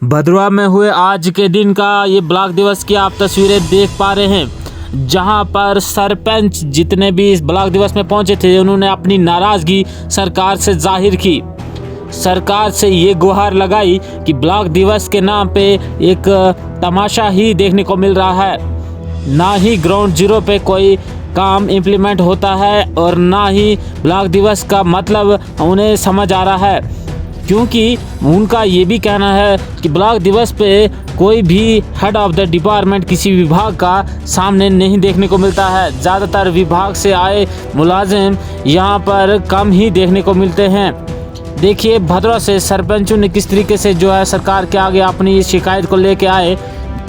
भदरवा में हुए आज के दिन का ये ब्लॉक दिवस की आप तस्वीरें देख पा रहे हैं, जहां पर सरपंच जितने भी इस ब्लॉक दिवस में पहुंचे थे उन्होंने अपनी नाराज़गी सरकार से जाहिर की। सरकार से ये गुहार लगाई कि ब्लॉक दिवस के नाम पे एक तमाशा ही देखने को मिल रहा है। ना ही ग्राउंड जीरो पे कोई काम इम्प्लीमेंट होता है और ना ही ब्लॉक दिवस का मतलब उन्हें समझ आ रहा है, क्योंकि उनका ये भी कहना है कि ब्लॉक दिवस पे कोई भी हेड ऑफ द डिपार्टमेंट किसी विभाग का सामने नहीं देखने को मिलता है। ज़्यादातर विभाग से आए मुलाजिम यहाँ पर कम ही देखने को मिलते हैं। देखिए भदरवा से सरपंचों ने किस तरीके से जो है सरकार के आगे अपनी इस शिकायत को लेके आए।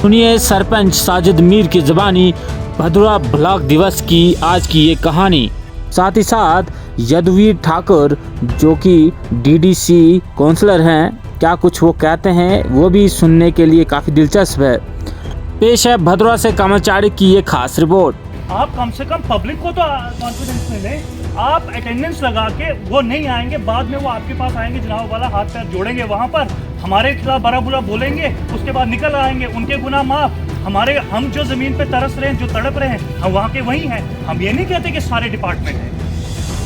सुनिए सरपंच साजिद मीर की ज़बानी भदरवा ब्लॉक दिवस की आज की ये कहानी। साथ ही साथ यदुवीर ठाकुर जो कि डीडीसी काउंसलर हैं, क्या कुछ वो कहते हैं वो भी सुनने के लिए काफ़ी दिलचस्प है। पेश है भदरवा से कमलचाड़ी की ये खास रिपोर्ट। आप कम से कम पब्लिक को तो कॉन्फिडेंस में लें। आप अटेंडेंस लगा के वो नहीं आएंगे, बाद में वो आपके पास आएंगे, जनाब वाला हाथ पैर जोड़ेंगे, वहाँ पर हमारे खिलाफ बड़ा बुरा बोलेंगे, उसके बाद निकल आएंगे, उनके गुनाह माफ। हम जो ज़मीन पे तरस रहे हैं, जो तड़प रहे हैं, हम वहाँ के वही हैं। हम ये नहीं कहते कि सारे डिपार्टमेंट हैं,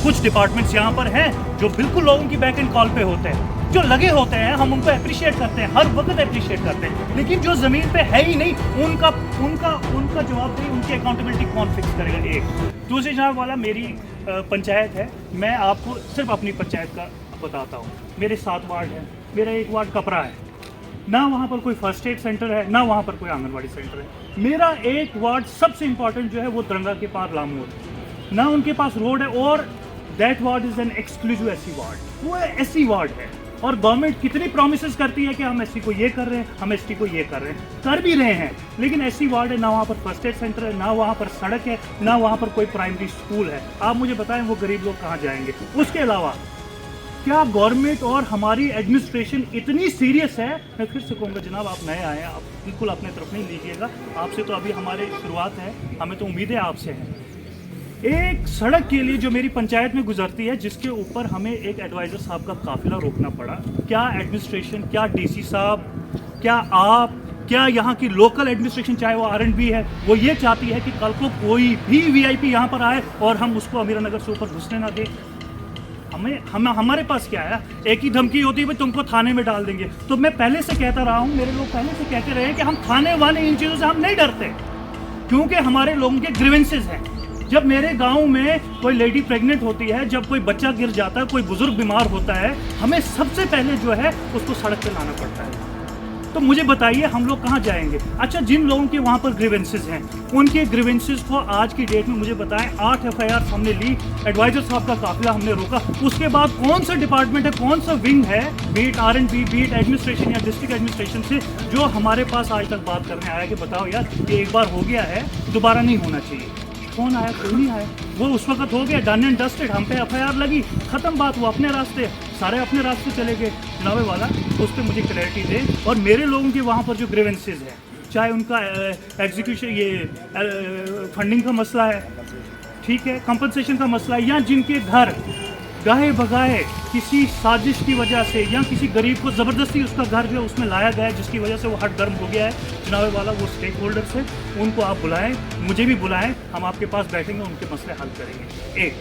कुछ डिपार्टमेंट्स यहाँ पर हैं जो बिल्कुल लोगों की बैक एंड कॉल पे होते हैं, जो लगे होते हैं, हम उनको अप्रिशिएट करते हैं, हर वक्त अप्रिशिएट करते हैं। लेकिन जो ज़मीन पे है ही नहीं, उनका जवाबदेही, उनकी अकाउंटेबिलिटी कौन फिक्स करेगा? एक दूसरी जनाब वाला मेरी पंचायत है, मैं आपको सिर्फ अपनी पंचायत का बताता हूँ। मेरे 7 वार्ड हैं, मेरा एक वार्ड कपरा है, ना वहाँ पर कोई फर्स्ट एड सेंटर है, ना वहाँ पर कोई आंगनवाड़ी सेंटर है। मेरा एक वार्ड सबसे इम्पॉर्टेंट जो है वो दरंगा के पार लामोद, ना उनके पास रोड है, और that ward is an exclusive SC ward, वो एससी वार्ड है। और गवर्नमेंट कितनी प्रोमिसेस करती है कि हम एससी को ये कर रहे हैं, हम एसटी को ये कर रहे हैं, कर भी रहे हैं, लेकिन एससी वार्ड है, ना वहाँ पर फर्स्ट एड सेंटर है, ना वहाँ पर सड़क है, ना वहाँ पर कोई प्राइमरी स्कूल है। आप मुझे बताएं वो गरीब लोग कहाँ जाएंगे? उसके अलावा क्या गवर्नमेंट और हमारी एडमिनिस्ट्रेशन इतनी सीरियस है? मैं फिर से कहूँगा जनाब, आप नए आए हैं, आप बिल्कुल अपने तरफ नहीं लीजिएगा, आपसे तो अभी हमारी शुरुआत है, हमें तो उम्मीदें आपसे हैं। एक सड़क के लिए जो मेरी पंचायत में गुजरती है, जिसके ऊपर हमें एक एडवाइज़र साहब का काफिला रोकना पड़ा, क्या एडमिनिस्ट्रेशन, क्या डीसी साहब, क्या आप, क्या यहाँ की लोकल एडमिनिस्ट्रेशन, चाहे वो आरएंडबी है, वो ये चाहती है कि कल को कोई भी वीआईपी यहाँ पर आए और हम उसको अमीरानगर से ऊपर घुसने ना दें? हमारे पास क्या है? एक ही धमकी होती है भाई तुमको थाने में डाल देंगे। तो मैं पहले से कहता रहा हूँ, मेरे लोग पहले से कहते रहे कि हम थाने वाले इन चीज़ों से हम नहीं डरते, क्योंकि हमारे लोगों के ग्रीवेंसेस हैं। जब मेरे गांव में कोई लेडी प्रेग्नेंट होती है, जब कोई बच्चा गिर जाता है, कोई बुजुर्ग बीमार होता है, हमें सबसे पहले जो है उसको सड़क पे लाना पड़ता है। तो मुझे बताइए हम लोग कहाँ जाएंगे? अच्छा, जिन लोगों के वहाँ पर ग्रीवेंसेस हैं, उनके ग्रीवेंसेस को आज की डेट में मुझे बताएं 8 FIR हमने ली, एडवाइजर साहब का काफिला हमने रोका, उसके बाद कौन सा डिपार्टमेंट है, कौन सा विंग है, बीट आरएंडबी, बीट एडमिनिस्ट्रेशन या डिस्ट्रिक्ट एडमिनिस्ट्रेशन से, जो हमारे पास आज तक बात करने आया कि बताओ यार ये एक बार हो गया है, दोबारा नहीं होना चाहिए? कौन आया? कोई नहीं आया। वो उस वक्त हो गया डन एंड डस्टेड, हम पे FIR लगी, खत्म बात, वो अपने रास्ते, सारे अपने रास्ते चले गए। जनाबे वाला उस पर मुझे क्लैरिटी दे। और मेरे लोगों के वहाँ पर जो ग्रीवेंसेस है, चाहे उनका एग्जीक्यूशन, ये फंडिंग का मसला है, ठीक है, कंपनसेशन का मसला है, या जिनके घर गाहे भगाए किसी साजिश की वजह से, या किसी गरीब को ज़बरदस्ती उसका घर जो है उसमें लाया गया है, जिसकी वजह से वो हट गर्म हो गया है, जनाबे वाला वो स्टेक होल्डर्स है, उनको आप बुलाएं, मुझे भी बुलाएं, हम आपके पास बैठेंगे, उनके मसले हल करेंगे। एक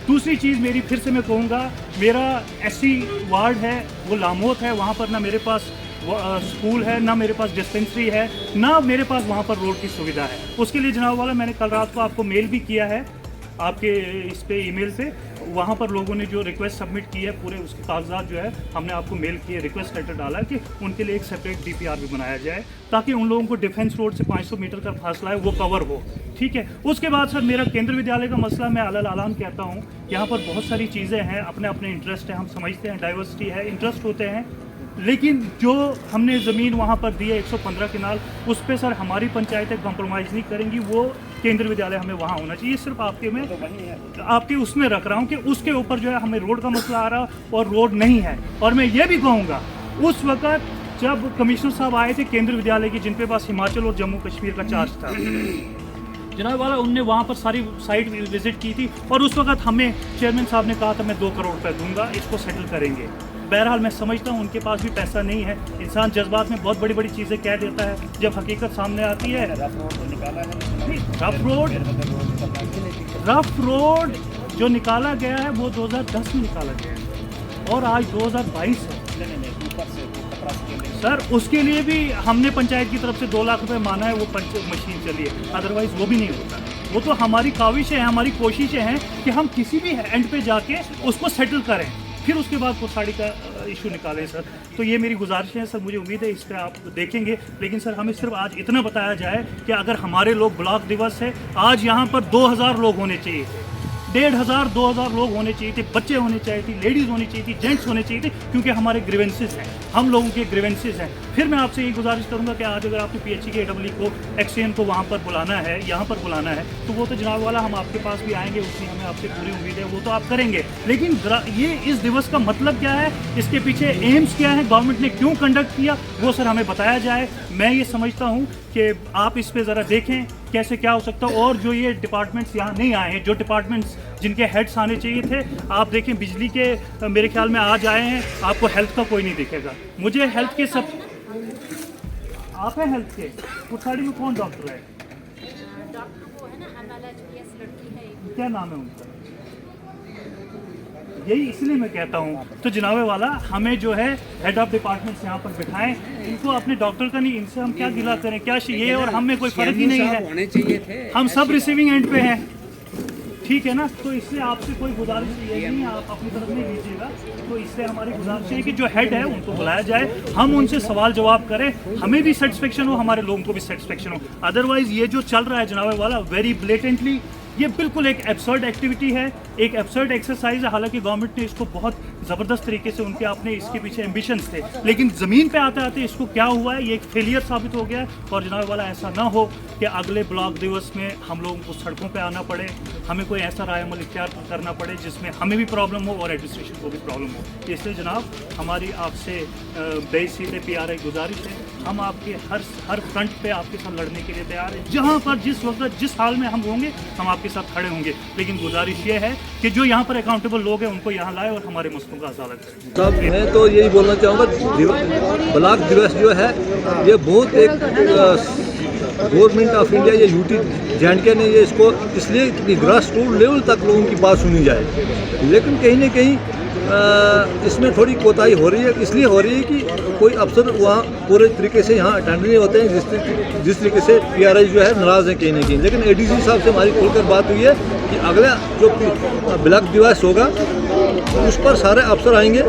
दूसरी चीज़ मेरी फिर से मैं कहूँगा, मेरा एससी वार्ड है वो लामोद है, वहाँ पर ना मेरे पास स्कूल है, ना मेरे पास डिस्पेंसरी है, ना मेरे पास वहाँ पर रोड की सुविधा है। उसके लिए जनाब वाला मैंने कल रात को आपको मेल भी किया है, आपके इस पे ईमेल से, वहाँ पर लोगों ने जो रिक्वेस्ट सबमिट की है, पूरे उसके कागजात जो है हमने आपको मेल किए, रिक्वेस्ट लेटर डाला है कि उनके लिए एक सेपरेट DPR भी बनाया जाए, ताकि उन लोगों को डिफेंस रोड से 500 मीटर का फासला है वो कवर हो, ठीक है। उसके बाद सर मेरा केंद्र विद्यालय का मसला, मैं अलल आलाम कहता हूँ, यहाँ पर बहुत सारी चीज़ें हैं, अपने अपने इंटरेस्ट हैं, हम समझते हैं, डाइवर्सिटी है, इंटरेस्ट होते हैं, लेकिन जो हमने ज़मीन वहाँ पर दी है 115 किनाल, उस पर सर हमारी पंचायतें कॉम्प्रोमाइज़ नहीं करेंगी, वो केंद्र विद्यालय हमें वहाँ होना चाहिए। सिर्फ आपके उसमें रख रहा हूँ कि उसके ऊपर जो है हमें रोड का मसला आ रहा और रोड नहीं है। और मैं ये भी कहूँगा, उस वक़्त जब कमिश्नर साहब आए थे केंद्र विद्यालय के, जिनके पास हिमाचल और जम्मू कश्मीर का चार्ज था, जनाब वाला उनने वहाँ पर सारी साइट विजिट की थी, और उस वक़्त हमें चेयरमैन साहब ने कहा था मैं 2 करोड़ रुपये दूंगा, इसको सेटल करेंगे। बहरहाल मैं समझता हूँ उनके पास भी पैसा नहीं है। इंसान जज्बात में बहुत बड़ी बड़ी चीज़ें कह देता है, जब हकीकत सामने आती है। रफ रोड जो निकाला गया है वो 2010 में निकाला गया है और आज 2022 है सर। उसके लिए भी हमने पंचायत की तरफ से 2 लाख रुपए माना है, वो मशीन चली है, अदरवाइज वो भी नहीं होता। वो तो हमारी काविशें हैं, हमारी कोशिशें हैं कि हम किसी भी एंड पे जाके उसको सेटल करें, फिर उसके बाद वो साड़ी का इशू निकालें सर। तो ये मेरी गुजारिश है सर, मुझे उम्मीद है इस पर आप देखेंगे। लेकिन सर हमें सिर्फ आज इतना बताया जाए कि अगर हमारे लोग ब्लॉक दिवस है, आज यहाँ पर 2000 लोग होने चाहिए थे, 1500 2000 लोग होने चाहिए थे, बच्चे होने चाहिए थे, लेडीज़ होनी चाहिए थी, जेंट्स होने चाहिए थे, क्योंकि हमारे ग्रीवेंसेस हैं, हम लोगों के ग्रीवेंसेस हैं। फिर मैं आपसे यही गुजारिश करूंगा कि आज अगर आपने PHE के AEE को एक्सचेंज को वहाँ पर बुलाना है, यहाँ पर बुलाना है, तो वो तो जनाब वाला हम आपके पास भी आएंगे, उसकी हमें आपसे पूरी उम्मीद है, वो तो आप करेंगे। लेकिन ये इस दिवस का मतलब क्या है, इसके पीछे एम्स क्या है, गवर्नमेंट ने क्यों कंडक्ट किया, वो सर हमें बताया जाए। मैं ये समझता हूँ कि आप इस पर ज़रा देखें कैसे क्या हो सकता है। और जो ये डिपार्टमेंट्स यहाँ नहीं आए हैं, जो डिपार्टमेंट्स जिनके हेड्स आने चाहिए थे, आप देखें बिजली के मेरे ख्याल में आज आए हैं, आपको हेल्थ का कोई नहीं दिखेगा। मुझे हेल्थ के सब आप हैं हेल्थ के कुठाड़ी में कौन डॉक्टर है? डॉक्टर वो है ना MLHPS लड़की है एक। क्या नाम है उनका? यही इसलिए मैं कहता हूँ, तो जनाबे वाला हमें जो है हेड ऑफ डिपार्टमेंट्स यहाँ पर बिठाएं, इनको अपने डॉक्टर का नहीं, इनसे हम क्या गिला करें, क्या ये और हम में कोई फर्क ही नहीं है, होने चाहिए थे। हम सब रिसीविंग एंड पे हैं, ठीक है ना। तो इसलिए आपसे कोई गुजारिश ये नहीं, आप अपनी तरफ नहीं लीजिएगा। तो इससे हमारी गुजारिश है कि जो हेड है उनको बुलाया जाए, हम उनसे सवाल जवाब करें, हमें भी सेटिस्फेक्शन हो, हमारे लोगों को भी सेटिस्फेक्शन हो। अदरवाइज ये जो चल रहा है जनाबे वाला, वेरी ब्लेटेंटली ये बिल्कुल एक एब्सर्ड एक्टिविटी है, एक एब्सर्ड एक्सरसाइज है। हालांकि गवर्नमेंट ने इसको बहुत ज़बरदस्त तरीके से, उनके अपने इसके पीछे एम्बिशंस थे, लेकिन ज़मीन पे आते आते इसको क्या हुआ है, ये एक फेलियर साबित हो गया है। और जनाब वाला ऐसा ना हो कि अगले ब्लॉक दिवस में हम लोगों को सड़कों पे आना पड़े, हमें कोई ऐसा रायअमल इख्तियार करना पड़े जिसमें हमें भी प्रॉब्लम हो और एडमिनिस्ट्रेशन को भी प्रॉब्लम हो। इसलिए जनाब हमारी आपसे बेसीधे PRI गुजारिश है, हम आपके हर फ्रंट पे आपके साथ लड़ने के लिए तैयार हैं। जहाँ पर जिस वक्त जिस हाल में हम होंगे, हम आपके साथ खड़े होंगे। लेकिन गुजारिश ये है कि जो यहाँ पर अकाउंटेबल लोग हैं उनको यहाँ लाए और हमारे मसलों का हल करें। साहब मैं तो यही बोलना चाहूँगा, ब्लॉक दिवस जो है ये बहुत एक गवर्नमेंट ऑफ इंडिया या UT-J&K ने ये इसको इसलिए कि ग्रास रूट लेवल तक लोगों की बात सुनी जाए, लेकिन कहीं ना कहीं इसमें थोड़ी कोताही हो रही है। इसलिए हो रही है कि कोई अफसर वहाँ पूरे तरीके से यहाँ अटेंड नहीं होते हैं, जिस तरीके से PRI जो है नाराज़ है कहीं ना कहीं। लेकिन ADC साहब से हमारी खुलकर बात हुई है कि अगला जो ब्लॉक दिवस होगा उस पर सारे अफसर आएंगे,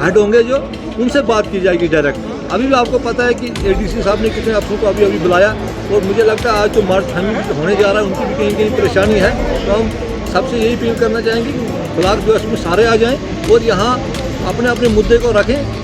हेड होंगे, जो उनसे बात की जाएगी डायरेक्ट। अभी भी आपको पता है कि ADC साहब ने कितने अफसरों को अभी बुलाया, और मुझे लगता है आज जो मार्च होने जा रहा है उनकी भी कहीं कहीं परेशानी है। तो हम सबसे यही अपील करना चाहेंगे कि ब्लॉक दिवस में सारे आ जाएं और यहाँ अपने अपने मुद्दे को रखें।